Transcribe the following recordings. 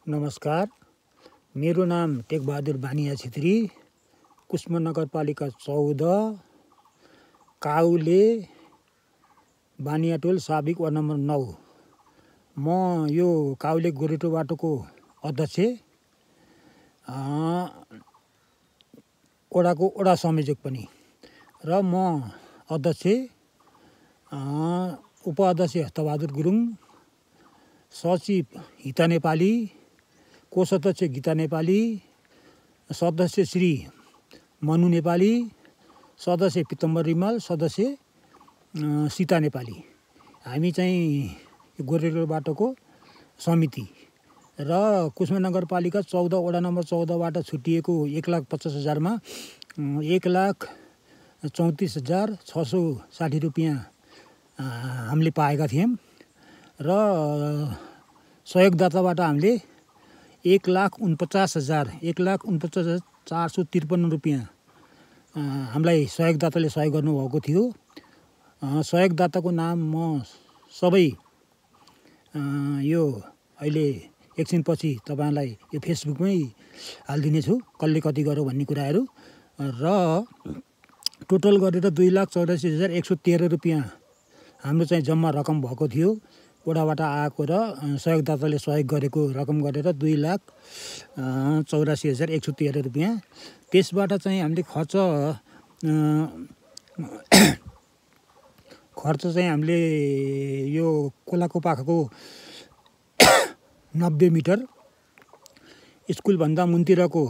नमस्कार, मेरो नाम टेकबहादुर बानिया छेत्री, कुस्मा नगरपालिका 14, काउले, बानियाटोल साबिक वार्ड नम्बर 9। म यो काउले गोरेटो बाटोको अध्यक्ष, ओडाको ओडा संयोजक पनि, र म अध्यक्ष, उपाध्यक्ष हस्तबहादुर गुरुङ, सचिव हिता नेपाली, कोषाध्यक्ष गीता नेपाली, सदस्य श्री मनु नेपाली, सदस्य पितम्बर रिमाल, सदस्य सीता नेपाली। हामी चाहिँ गोरेटो बाटोको समिति र कुस्मा नगरपालिका 14 वडा नम्बर 14बाट छुटिएको 1,50,000 मा 1,34,660 रुपियाँ हामीले पाएका थियौँ र सहयोगदाताबाट हामीले 1,49,453 रुपियाँ हामीलाई सहयोगदाताले सहयोग गर्नुभएको थियो। सहयोगदाताको नाम म सबै यो अहिले एकछिनपछि तपाईँलाई यो फेसबुकमै हालिदिनेछु, कसले कति गर्यो भन्ने कुराहरू। र टोटल गरेर 2,84,113 रुपियाँ हाम्रो चाहिँ जम्मा रकम भएको थियो। ओडाबाट आएको र सहयोगदाताले सहयोग गरेको रकम गरेर 2,84,113 रुपियाँ। त्यसबाट चाहिँ हामीले खर्च चाहिँ हामीले यो खोलाको पाखाको 90 मिटर, स्कुलभन्दा मुनतिरको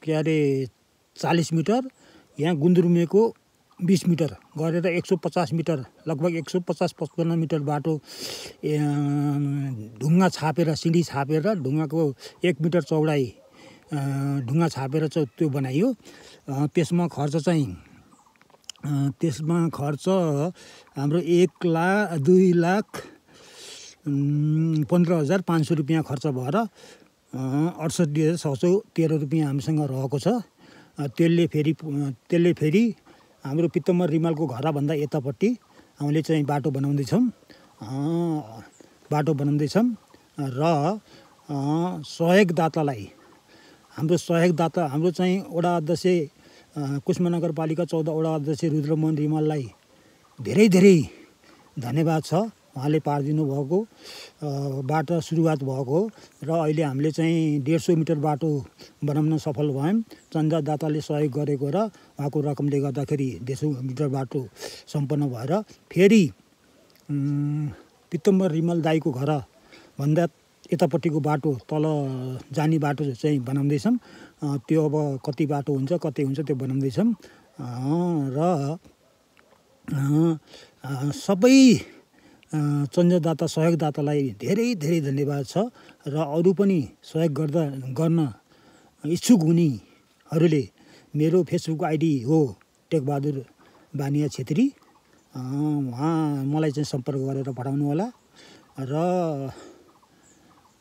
के अरे 40 मिटर, यहाँ गुन्द्रुमेको 20 मिटर गरेर 150 मिटर, लगभग 150-55 मिटर बाटो ढुङ्गा छापेर, सिँढी छापेर, ढुङ्गाको 1 मिटर चौडाइ ढुङ्गा छापेर चाहिँ त्यो बनाइयो। त्यसमा खर्च हाम्रो 2,15,500 रुपियाँ खर्च भएर 68,613 रुपियाँ हामीसँग रहेको छ। त्यसले फेरि हाम्रो पितम्बर रिमालको घरभन्दा यतापट्टि हामीले चाहिँ बाटो बनाउँदैछौँ र सहयोगदातालाई हाम्रो चाहिँ वडा अध्यक्ष कुस्मा नगरपालिका 14 वडा अध्यक्ष रुद्रमोहन रिमाललाई धेरै धन्यवाद छ। उहाँले पारिदिनु भएको बाटो सुरुवात भएको र अहिले हामीले चाहिँ 150 मिटर बाटो बनाउन सफल भयौँ। चन्दादाताले सहयोग गरेको र उहाँको रकमले गर्दाखेरि 150 मिटर बाटो सम्पन्न भएर फेरि पितम्बर रिमाल दाईको घरभन्दा यतापट्टिको बाटो, तल जाने बाटो चाहिँ बनाउँदैछौँ। त्यो अब कति बाटो हुन्छ त्यो बनाउँदैछौँ। र सबै चन्दादाता सहयोगदातालाई धेरै धन्यवाद छ। र अरू पनि सहयोग गर्न इच्छुक हुनेहरूले मेरो फेसबुक आइडी हो टेकबहादुर बानिया छेत्री, उहाँ मलाई चाहिँ सम्पर्क गरेर पठाउनु होला।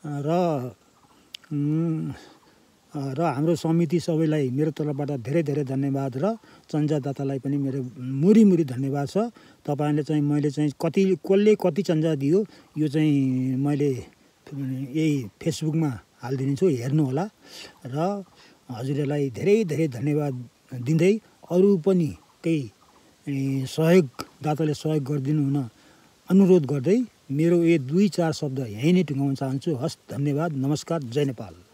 र हाम्रो समिति सबैलाई मेरो तर्फबाट धेरै धन्यवाद र चन्दादातालाई पनि मेरो मुरी धन्यवाद छ। तपाईँले चाहिँ मैले चाहिँ कसले कति चन्दा दियो यो चाहिँ मैले यही फेसबुकमा हालिदिन्छु, हेर्नुहोला। र हजुरहरूलाई धेरै धन्यवाद दिँदै अरू पनि केही सहयोगदाताले सहयोग गरिदिनु हुन अनुरोध गर्दै मेरो यो 2-4 शब्द यहीँ नै टुङ्गाउन चाहन्छु। हस्, धन्यवाद, नमस्कार, जय नेपाल।